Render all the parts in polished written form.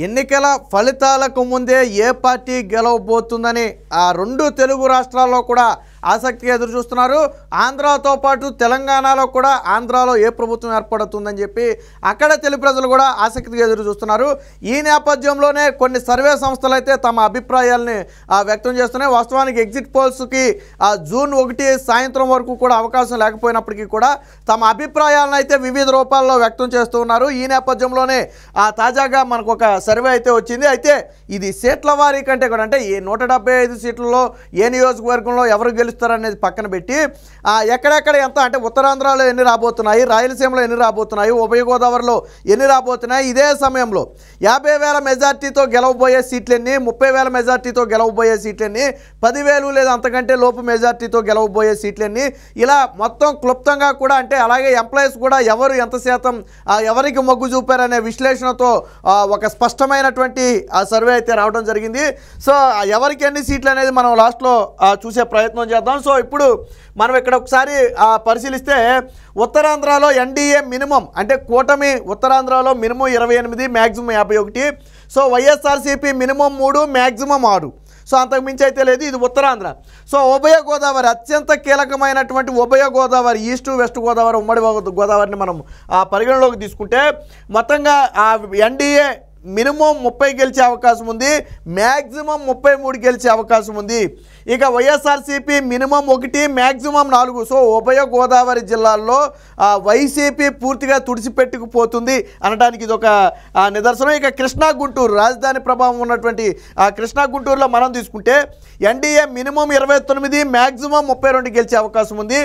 ఎన్నికల ఫలితాలకు ముందే ఏ పార్టీ గెలవబోతుందని ఆ రెండు తెలుగు రాష్ట్రాల్లో కూడా ఆసక్తిగా ఎదురు చూస్తున్నారు. ఆంధ్రాతో పాటు తెలంగాణలో కూడా ఆంధ్రాలో ఏ ప్రభుత్వం ఏర్పడుతుందని చెప్పి అక్కడ తెలుగు ప్రజలు కూడా ఆసక్తిగా ఎదురు చూస్తున్నారు. ఈ నేపథ్యంలోనే కొన్ని సర్వే సంస్థలు అయితే తమ అభిప్రాయాలని వ్యక్తం చేస్తున్నాయి. వాస్తవానికి ఎగ్జిట్ పోల్స్కి జూన్ 1 సాయంత్రం వరకు కూడా అవకాశం లేకపోయినప్పటికీ కూడా తమ అభిప్రాయాలను అయితే వివిధ రూపాల్లో వ్యక్తం చేస్తూ ఉన్నారు. ఈ నేపథ్యంలోనే తాజాగా మనకు ఒక సర్వే అయితే వచ్చింది. అయితే ఇది సీట్ల వారీ కంటే కూడా అంటే ఈ 175 సీట్లలో ఏ నియోజకవర్గంలో ఎవరు గెలుస్తారనేది పక్కన పెట్టి ఎక్కడెక్కడ ఎంత అంటే ఉత్తరాంధ్రలో ఎన్ని రాబోతున్నాయి, రాయలసీమలో ఎన్ని రాబోతున్నాయి, ఉభయ గోదావరిలో ఎన్ని రాబోతున్నాయి, ఇదే సమయంలో 50,000 మెజార్టీతో గెలవబోయే సీట్లన్నీ, 30,000 మెజార్టీతో గెలవబోయే సీట్లన్నీ, 10,000 లేదా అంతకంటే లోపు మెజార్టీతో గెలవబోయే సీట్లన్నీ, ఇలా మొత్తం క్లుప్తంగా కూడా అంటే అలాగే ఎంప్లాయీస్ కూడా ఎవరు ఎంత శాతం ఎవరికి మొగ్గు చూపారనే విశ్లేషణతో ఒక స్పష్టమైనటువంటి సర్వే అయితే రావడం జరిగింది. సో ఎవరికి ఎన్ని సీట్లు అనేది మనం లాస్ట్లో చూసే ప్రయత్నం చేద్దాం. సో ఇప్పుడు మనం ఇక్కడ ఒకసారి పరిశీలిస్తే ఉత్తరాంధ్రలో ఎన్డీఏ మినిమం అంటే కూటమి ఉత్తరాంధ్రలో minimum 28, maximum 51. So YSRCP minimum 3, maximum 6. So అంతకు మించి అయితే లేదు. ఇది ఉత్తరాంధ్ర. సో ఉభయ గోదావరి అత్యంత కీలకమైనటువంటి ఉభయ గోదావరి, ఈస్ట్ వెస్ట్ గోదావరి, ఉమ్మడి గోదావరిని మనం పరిగణలోకి తీసుకుంటే మొత్తంగా ఎన్డీఏ మినిమం 30 గెలిచే అవకాశం ఉంది, మ్యాక్సిమం 33 గెలిచే అవకాశం ఉంది. ఇక వైఎస్ఆర్సీపీ మినిమం 1, మ్యాక్సిమం 4. సో ఉభయ గోదావరి జిల్లాల్లో వైసీపీ పూర్తిగా తుడిచిపెట్టుకుపోతుంది అనడానికి ఇది ఒక నిదర్శనం. ఇక కృష్ణా గుంటూరు రాజధాని ప్రభావం ఉన్నటువంటి కృష్ణా గుంటూరులో మనం తీసుకుంటే ఎన్డీఏ మినిమం 29, మ్యాక్సిమం 32 గెలిచే అవకాశం ఉంది.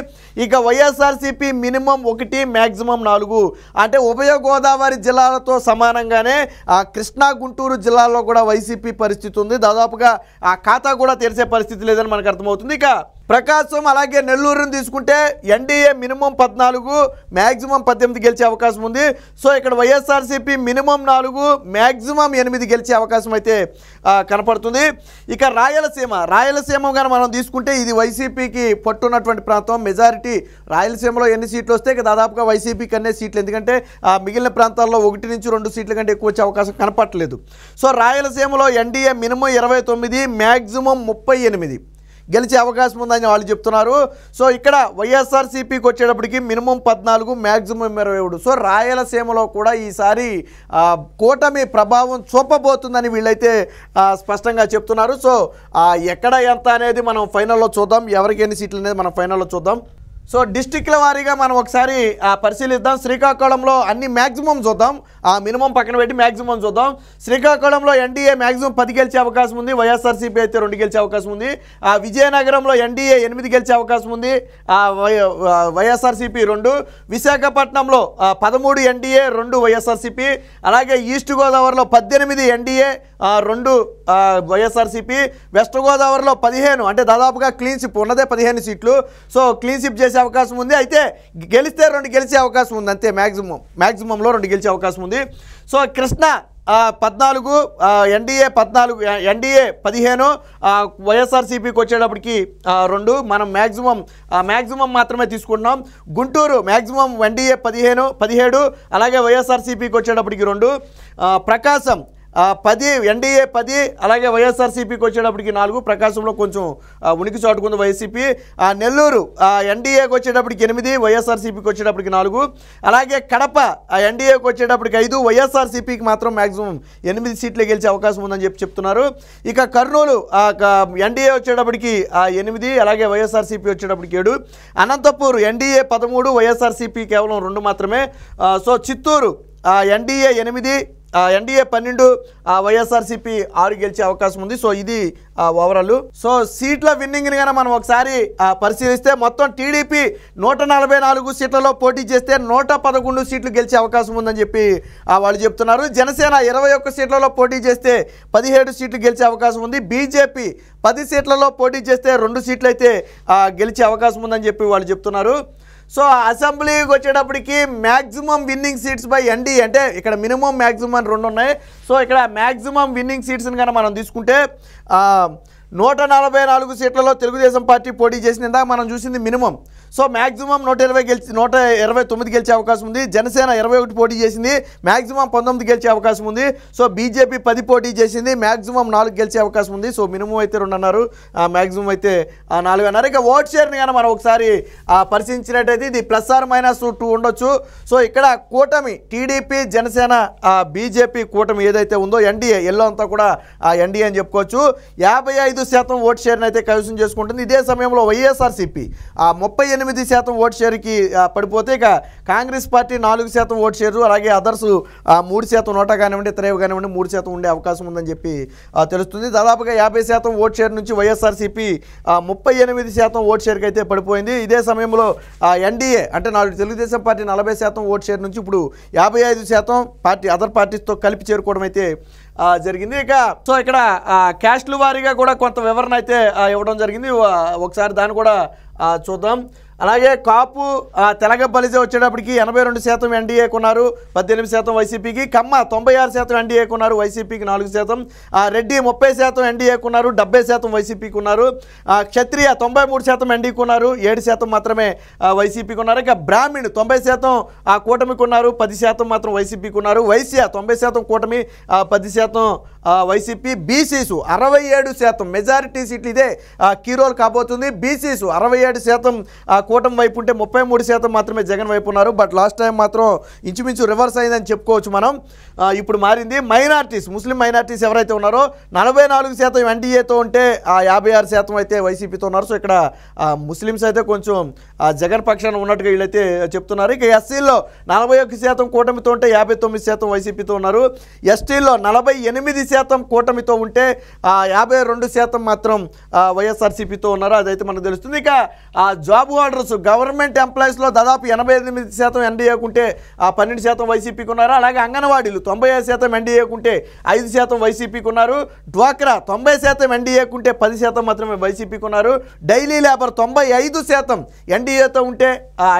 ఇక వైఎస్ఆర్సీపీ మినిమం 1, మ్యాక్సిమం 4. అంటే ఉభయ గోదావరి జిల్లాలతో సమానంగానే కృష్ణా గుంటూరు జిల్లాలో కూడా వైసీపీ పరిస్థితి ఉంది. దాదాపుగా ఆ ఖాతా కూడా తెరిచే పరిస్థితి లేదని మనకు అర్థమవుతుంది. ఇక ప్రకాశం అలాగే నెల్లూరుని తీసుకుంటే ఎన్డీఏ మినిమం 14, మ్యాక్సిమం 18 గెలిచే అవకాశం ఉంది. సో ఇక్కడ వైఎస్ఆర్సీపీ మినిమం 4, మ్యాక్సిమం 8 గెలిచే అవకాశం అయితే కనపడుతుంది. ఇక రాయలసీమ కానీ మనం తీసుకుంటే ఇది వైసీపీకి పట్టున్నటువంటి ప్రాంతం. మెజారిటీ రాయలసీమలో ఎన్ని సీట్లు వస్తే ఇక దాదాపుగా వైసీపీకి అనే సీట్లు, ఎందుకంటే మిగిలిన ప్రాంతాల్లో 1 నుంచి 2 సీట్ల కంటే ఎక్కువ వచ్చే అవకాశం కనపడలేదు. సో రాయలసీమలో ఎన్డీఏ మినిమం 29, మ్యాక్సిమం 38 గెలిచే అవకాశం ఉందని వాళ్ళు చెప్తున్నారు. సో ఇక్కడ వైఎస్ఆర్సీపీకి వచ్చేటప్పటికి మినిమం 14, మ్యాక్సిమం 27. సో రాయలసీమలో కూడా ఈసారి కూటమి ప్రభావం చూపబోతుందని వీళ్ళైతే స్పష్టంగా చెప్తున్నారు. సో ఎక్కడ ఎంత అనేది మనం ఫైనల్లో చూద్దాం, ఎవరికి ఎన్ని సీట్లు అనేది మనం ఫైనల్లో చూద్దాం. సో డిస్టిక్ల వారీగా మనం ఒకసారి పరిశీలిద్దాం. శ్రీకాకుళంలో అన్ని మ్యాక్సిమం చూద్దాం, మినిమం పక్కన పెట్టి మ్యాక్సిమం చూద్దాం. శ్రీకాకుళంలో ఎన్డీఏ మ్యాక్సిమం 10 గెలిచే అవకాశం ఉంది, వైఎస్ఆర్సీపీ అయితే 2 గెలిచే అవకాశం ఉంది. విజయనగరంలో ఎన్డీఏ 8 గెలిచే అవకాశం ఉంది, వైఎస్ఆర్సీపీ 2. విశాఖపట్నంలో 13 ఎన్డీఏ, 2 వైఎస్ఆర్సీపీ. అలాగే ఈస్ట్ గోదావరిలో 18 ఎన్డీఏ, 2 వైఎస్ఆర్సీపీ. వెస్ట్ గోదావరిలో 15, అంటే దాదాపుగా క్లీన్ స్విప్ ఉన్నదే 15 సీట్లు. సో క్లీన్ స్విప్ చేసే అవకాశం ఉంది. అయితే గెలిస్తే 2 గెలిచే అవకాశం ఉంది అంతే, మ్యాక్సిమంలో 2 గెలిచే అవకాశం ఉంది. సో కృష్ణా 14, ఎన్డీఏ 15, వైఎస్ఆర్సీపీకి వచ్చేటప్పటికి 2. మనం మ్యాక్సిమం మాత్రమే తీసుకుంటున్నాం. గుంటూరు మ్యాక్సిమం ఎన్డీఏ 15, 17, అలాగే వైఎస్ఆర్సీపీకి వచ్చేటప్పటికి 2. ప్రకాశం 10, ఎన్డీఏ 10, అలాగే వైఎస్ఆర్సీపీకి వచ్చేటప్పటికి 4. ప్రకాశంలో కొంచెం ఉనికి చాటుకుంది వైసీపీ. నెల్లూరు ఎన్డీఏకి వచ్చేటప్పటికి 8, వైఎస్ఆర్సీపీకి వచ్చేటప్పటికి 4. అలాగే కడప ఎన్డీఏకి వచ్చేటప్పటికి 5, వైఎస్ఆర్సీపీకి మాత్రం మ్యాక్సిమం 8 సీట్లు గెలిచే అవకాశం ఉందని చెప్తున్నారు. ఇక కర్నూలు ఎన్డీఏ వచ్చేటప్పటికి 8, అలాగే వైఎస్ఆర్సీపీ వచ్చేటప్పటికి 7. అనంతపూర్ ఎన్డీఏ 13, వైఎస్ఆర్సీపీ కేవలం 2 మాత్రమే. So Chittoor NDA 8, NDA 12, YSRCP 6 గెలిచే అవకాశం ఉంది. సో ఇది ఓవరాల్. సో సీట్ల విన్నింగ్ని కానీ మనం ఒకసారి పరిశీలిస్తే మొత్తం టీడీపీ 144 సీట్లలో పోటీ చేస్తే 111 సీట్లు గెలిచే అవకాశం ఉందని చెప్పి వాళ్ళు చెప్తున్నారు. జనసేన 21 సీట్లలో పోటీ చేస్తే 17 సీట్లు గెలిచే అవకాశం ఉంది. బీజేపీ 10 సీట్లలో పోటీ చేస్తే 2 సీట్లు అయితే గెలిచే అవకాశం ఉందని చెప్పి వాళ్ళు చెప్తున్నారు. సో అసెంబ్లీకి వచ్చేటప్పటికి maximum winnowing seats by NDA, అంటే ఇక్కడ మినిమం మ్యాక్సిమం అని 2 ఉన్నాయి. సో ఇక్కడ మ్యాక్సిమం విన్నింగ్ సీట్స్ని కనుక మనం తీసుకుంటే 144 సీట్లలో తెలుగుదేశం పార్టీ పోటీ చేసింది. ఇందాక మనం చూసింది మినిమం. సో మ్యాక్సిమం 129 గెలిచే అవకాశం ఉంది. జనసేన 21 పోటీ చేసింది, మ్యాక్సిమం 19 గెలిచే అవకాశం ఉంది. సో బీజేపీ 10 పోటీ చేసింది, మ్యాక్సిమం 4 గెలిచే అవకాశం ఉంది. సో మినిమం అయితే 2 అన్నారు, మ్యాక్సిమం అయితే 4 అన్నారు. ఇక ఓట్ షేర్ని కానీ మనం ఒకసారి పరిశీలించినట్టయితే ఇది +−2 ఉండొచ్చు. సో ఇక్కడ కూటమి టీడీపీ జనసేన బీజేపీ కూటమి ఏదైతే ఉందో ఎన్డీఏ ఎల్లో అంతా కూడా ఎన్డీఏ అని చెప్పుకోవచ్చు. 55% ఓట్ షేర్ని అయితే కైవసం చేసుకుంటుంది. ఇదే సమయంలో వైఎస్ఆర్సీపీ 38% ఓట్ షేర్కి పడిపోతే, ఇక కాంగ్రెస్ పార్టీ 4% ఓట్ షేరు, అలాగే అదర్స్ 3% నోటా కానివ్వండి ఇతరేవి కానివ్వండి 3% ఉండే అవకాశం ఉందని చెప్పి తెలుస్తుంది. దాదాపుగా 50% ఓట్ షేర్ నుంచి వైఎస్ఆర్సీపీ 38% ఓట్ షేర్కి అయితే పడిపోయింది. ఇదే సమయంలో ఎన్డీఏ అంటే తెలుగుదేశం పార్టీ 40% ఓట్ షేర్ నుంచి ఇప్పుడు 55% పార్టీ అదర్ పార్టీస్తో కలిపి చేరుకోవడం అయితే జరిగింది. ఇక సో ఇక్కడ క్యాస్ట్ల వారీగా కూడా కొంత వివరణ అయితే ఇవ్వడం జరిగింది. ఒకసారి దాన్ని కూడా చూద్దాం. అలాగే కాపు తెలగ బలిజ వచ్చేటప్పటికి 82% ఎన్డీఏకు ఉన్నారు, 18% వైసీపీకి. కమ్మ 96% ఎన్డీఏకు ఉన్నారు, వైసీపీకి 4%. రెడ్డి 30% ఎన్డీఏకు ఉన్నారు, 70% వైసీపీకి ఉన్నారు. క్షత్రియ 93% ఎన్డీకి ఉన్నారు, 7% మాత్రమే వైసీపీకి ఉన్నారు. ఇక బ్రాహ్మణ్ 90% కూటమికి ఉన్నారు, 10% మాత్రం వైసీపీకి ఉన్నారు. వైశ్య 90% కూటమి, 10% వైసీపీ. బీసీస్ 67% మెజారిటీ సీట్లు ఇదే కీ రోల్ కాబోతుంది. బీసీస్ 67% కూటమి వైపు ఉంటే 33% మాత్రమే జగన్ వైపు ఉన్నారు. బట్ లాస్ట్ టైం మాత్రం ఇంచుమించు రివర్స్ అయిందని చెప్పుకోవచ్చు మనం. ఇప్పుడు మారింది. మైనార్టీస్ ముస్లిం మైనార్టీస్ ఎవరైతే ఉన్నారో 44% ఎన్డీఏతో ఉంటే 56% అయితే వైసీపీతో ఉన్నారు. సో ఇక్కడ ముస్లిమ్స్ అయితే కొంచెం జగన్ పక్షాన ఉన్నట్టుగా వీళ్ళైతే చెప్తున్నారు. ఇక ఎస్సీల్లో 41% కూటమితో ఉంటే 59% వైసీపీతో ఉన్నారు. ఎస్టీల్లో 48% కూటమితో ఉంటే 52% మాత్రం వైఎస్ఆర్సీపీతో ఉన్నారు. అదైతే మనకు తెలుస్తుంది. ఇక జాబ్ హోల్డర్స్ గవర్నమెంట్ ఎంప్లాయీస్లో దాదాపు 88% ఎన్డీఏకు ఉంటే 12% వైసీపీకి ఉన్నారు. అలాగే అంగన్వాడీలు 95% ఎన్డీఏకు ఉంటే 5% వైసీపీకి ఉన్నారు. డ్వాక్రా 90% ఎన్డీఏకు ఉంటే 10% మాత్రమే వైసీపీకి ఉన్నారు. డైలీ లేబర్ 95% ఎన్డీఏతో ఉంటే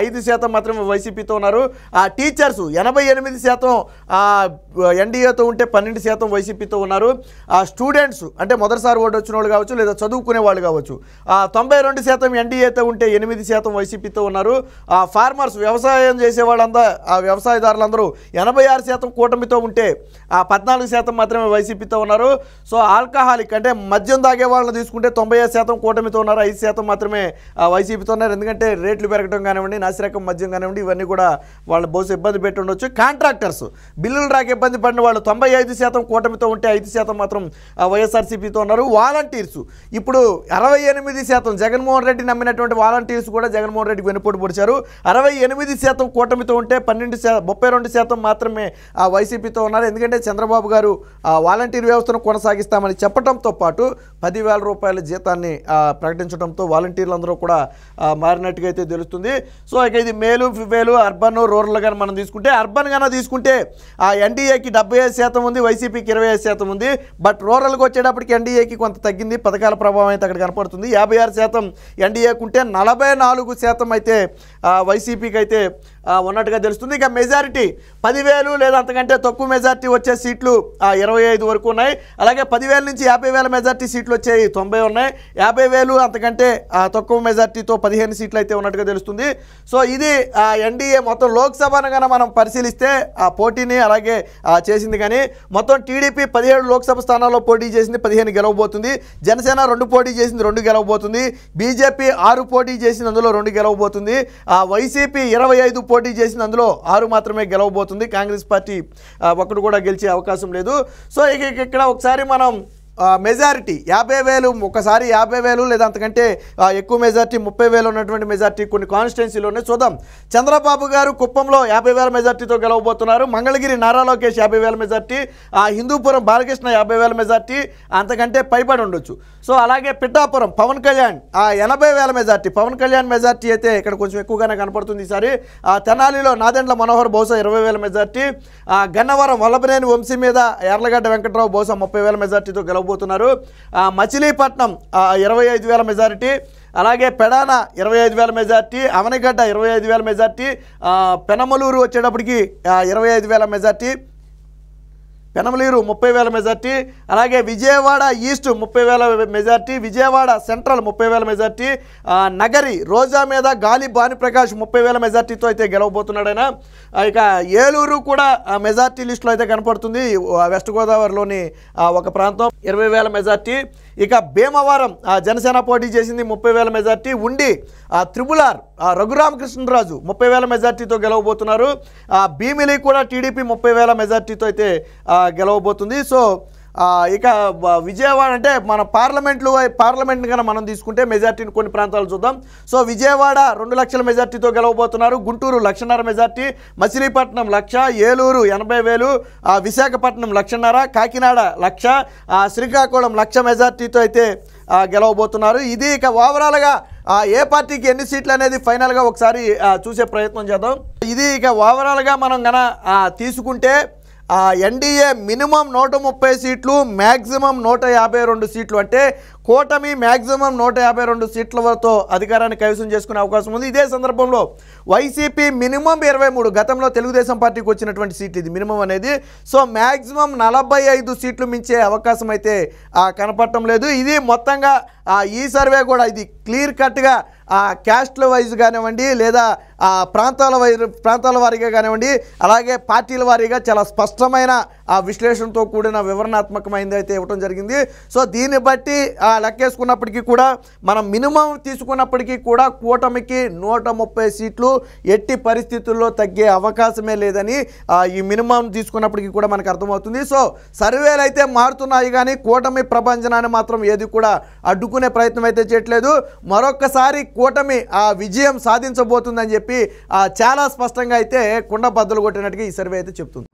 5% మాత్రమే వైసీపీతో ఉన్నారు. టీచర్స్ 88% ఎన్డీఏతో ఉంటే 12% వైసీపీతో ఉన్నారు. స్టూడెంట్స్ అంటే మొదటిసారి ఓటు వచ్చిన వాళ్ళు కావచ్చు లేదా చదువుకునే వాళ్ళు కావచ్చు 92% ఎన్డీఏతో ఉంటే 8% వైసీపీతో ఉన్నారు. ఫార్మర్స్ వ్యవసాయం చేసే వాళ్ళంతా వ్యవసాయదారులందరూ 86% కూటమితో ఉంటే 14% మాత్రమే వైసీపీతో ఉన్నారు. సో ఆల్కహాలిక్ అంటే మద్యం తాగే వాళ్ళని తీసుకుంటే 95% కూటమితో ఉన్నారు, 5% మాత్రమే వైసీపీతో ఉన్నారు. ఎందుకంటే రేట్లు పెరగడం కానివ్వండి, నాసిరకం మద్యం కానివ్వండి, ఇవన్నీ కూడా వాళ్ళు బహుశా ఇబ్బంది పెట్టి ఉండొచ్చు. కాంట్రాక్టర్స్ బిల్లులు రాక ఇబ్బంది పడిన వాళ్ళు 95% కూటమితో ఉంటే 5% మాత్రం వైఎస్ఆర్సీపీతో ఉన్నారు. వాలంటీర్స్ ఇప్పుడు 68% జగన్మోహన్ రెడ్డి నమ్మినటువంటి వాలంటీర్స్ కూడా జగన్మోహన్ రెడ్డికి వెనుపోటు పొడిచారు. 68% కూటమితో ఉంటే 32% మాత్రమే వైసీపీతో ఉన్నారు. ఎందుకంటే చంద్రబాబు గారు వాలంటీర్ వ్యవస్థను కొనసాగిస్తామని చెప్పడంతో పాటు 10,000 రూపాయల జీతాన్ని ప్రకటించడంతో వాలంటీర్లందరూ కూడా మారినట్టుగా అయితే తెలుస్తుంది. సో ఇక ఇది మేలు ఫిమేలు అర్బన్ రూరల్ కానీ మనం తీసుకుంటే, అర్బన్ కన్నా తీసుకుంటే ఎన్డీఏకి 75% ఉంది, వైసీపీకి 25% ఉంది. బట్ రూరల్కి వచ్చేటప్పటికి ఎన్డీఏకి కొంత తగ్గింది, పథకాల ప్రభావం అయితే అక్కడ కనపడుతుంది. 56% ఎన్డీఏకి ఉంటే 44% అయితే వైసీపీకి అయితే ఉన్నట్టుగా తెలుస్తుంది. ఇక మెజారిటీ 10,000 లేదా అంతకంటే తక్కువ మెజారిటీ వచ్చే సీట్లు 25 వరకు ఉన్నాయి. అలాగే 10,000 నుంచి 50,000 మెజారిటీ సీట్లు వచ్చాయి 90 ఉన్నాయి. 50,000 అంతకంటే తక్కువ మెజారిటీతో 15 సీట్లు అయితే ఉన్నట్టుగా తెలుస్తుంది. సో ఇది ఎన్డీఏ మొత్తం లోక్సభను కనుక మనం పరిశీలిస్తే పోటీని అలాగే చేసింది. కానీ మొత్తం టీడీపీ 17 లోక్సభ స్థానాల్లో పోటీ చేసింది, 15 గెలవబోతుంది. జనసేన 2 పోటీ చేసింది, 2 గెలవబోతుంది. బీజేపీ 6 పోటీ చేసింది, అందులో 2 గెలవబోతుంది. వైసీపీ 25 పోటీ చేసింది, అందులో 6 మాత్రమే గెలవబోతుంది. కాంగ్రెస్ పార్టీ ఒక్కడు కూడా గెలిచే అవకాశం లేదు. సో ఇక్కడ ఒకసారి మనం మెజారిటీ 50,000 ఒకసారి 50,000 లేదా అంతకంటే ఎక్కువ మెజారిటీ 30,000 ఉన్నటువంటి మెజారిటీ కొన్ని కాన్స్టిట్యున్సీలోనే చూద్దాం. చంద్రబాబు గారు కుప్పంలో 50,000 మెజారిటీతో గెలవబోతున్నారు. మంగళగిరి నారా లోకేష్ 50,000 మెజారిటీ, హిందూపురం బాలకృష్ణ 50,000 మెజారిటీ, అంతకంటే పైబడి ఉండొచ్చు. సో అలాగే పిఠాపురం పవన్ కళ్యాణ్ 80,000 మెజారిటీ. పవన్ కళ్యాణ్ మెజారిటీ అయితే ఇక్కడ కొంచెం ఎక్కువగానే కనపడుతుంది ఈసారి. తెనాలిలో నాదెండ్ల మనోహర్ బహుశా 20,000 మెజారిటీ. గన్నవరం వల్లభనేని వంశీ మీద యార్లగడ్డ వెంకట్రావు బహుశా 30,000 మెజారిటీతో గెలవబోతున్నారు. మచిలీపట్నం 25,000 మెజారిటీ. అలాగే పెడాన 25,000 మెజార్టీ, అవనిగడ్డ 25,000 మెజార్టీ, పెనమలూరు వచ్చేటప్పటికి 25,000 మెజార్టీ. పెనమలూరు 30,000 మెజార్టీ, అలాగే Vijayawada east 30,000 majority, Vijayawada central 30,000 majority, Nagari Roja మీద గాలి భానుప్రకాష్ 30,000 మెజార్టీతో అయితే గెలవబోతున్నాడు ఆయన. ఇక ఏలూరు కూడా మెజార్టీ లిస్టులో అయితే కనపడుతుంది, వెస్ట్ గోదావరిలోని ఒక ప్రాంతం 20,000 మెజార్టీ. ఇక భీమవరం జనసేన పోటీ చేసింది 30,000 మెజార్టీ. ఉండి త్రిపులార్ రఘురామకృష్ణరాజు 30,000 మెజార్టీతో గెలవబోతున్నారు. భీమిలి కూడా టీడీపీ 30,000 మెజార్టీతో అయితే గెలవబోతుంది. సో ఇక విజయవాడ అంటే మన పార్లమెంట్ కన్నా మనం తీసుకుంటే మెజార్టీని కొన్ని ప్రాంతాలు చూద్దాం. సో విజయవాడ 2 లక్షల మెజార్టీతో గెలవబోతున్నారు. గుంటూరు 1,500,000 మెజార్టీ, మచిలీపట్నం 1,00,000, ఏలూరు 80,000, విశాఖపట్నం 1,50,000, కాకినాడ 1,00,000, శ్రీకాకుళం 1,00,000 మెజార్టీతో అయితే గెలవబోతున్నారు. ఇది ఇక ఓవరాల్గా ఏ పార్టీకి ఎన్ని సీట్లు అనేది ఫైనల్గా ఒకసారి చూసే ప్రయత్నం చేద్దాం. ఇది ఇక ఓవరాల్గా మనం గన తీసుకుంటే ఎన్డీఏ మినిమం 130 సీట్లు, మ్యాక్సిమం 152 సీట్లు, అంటే కూటమి మ్యాక్సిమం 152 సీట్లతో అధికారాన్ని కైవసం చేసుకునే అవకాశం ఉంది. ఇదే సందర్భంలో వైసీపీ మినిమం 23, గతంలో తెలుగుదేశం పార్టీకి వచ్చినటువంటి సీట్లు ఇది మినిమం అనేది. సో మ్యాక్సిమం 45 సీట్లు మించే అవకాశం అయితే కనపడటం లేదు. ఇది మొత్తంగా ఈ సర్వే కూడా ఇది క్లియర్ కట్గా క్యాస్ట్ల వైజ్ కానివ్వండి, లేదా ప్రాంతాల వారీగా కానివ్వండి, అలాగే పార్టీల వారీగా చాలా స్పష్టమైన విశ్లేషణతో కూడిన వివరణాత్మకమైనది అయితే ఇవ్వడం జరిగింది. సో దీన్ని బట్టి లెక్కేసుకున్నప్పటికీ కూడా మనం మినిమం తీసుకున్నప్పటికీ కూడా కూటమికి 130 సీట్లు ఎట్టి పరిస్థితుల్లో తగ్గే అవకాశమే లేదని ఈ మినిమం తీసుకున్నప్పటికీ కూడా మనకు అర్థమవుతుంది. సో సర్వేలు అయితే మారుతున్నాయి కానీ కూటమి ప్రభంజనాన్ని మాత్రం ఏది కూడా అడ్డుకునే ప్రయత్నం అయితే చేయట్లేదు. మరొక్కసారి కూటమి విజయం సాధించబోతుందని చెప్పి చాలా స్పష్టంగా అయితే కుండ బద్దలు కొట్టినట్టుగా ఈ సర్వే అయితే చెప్తుంది.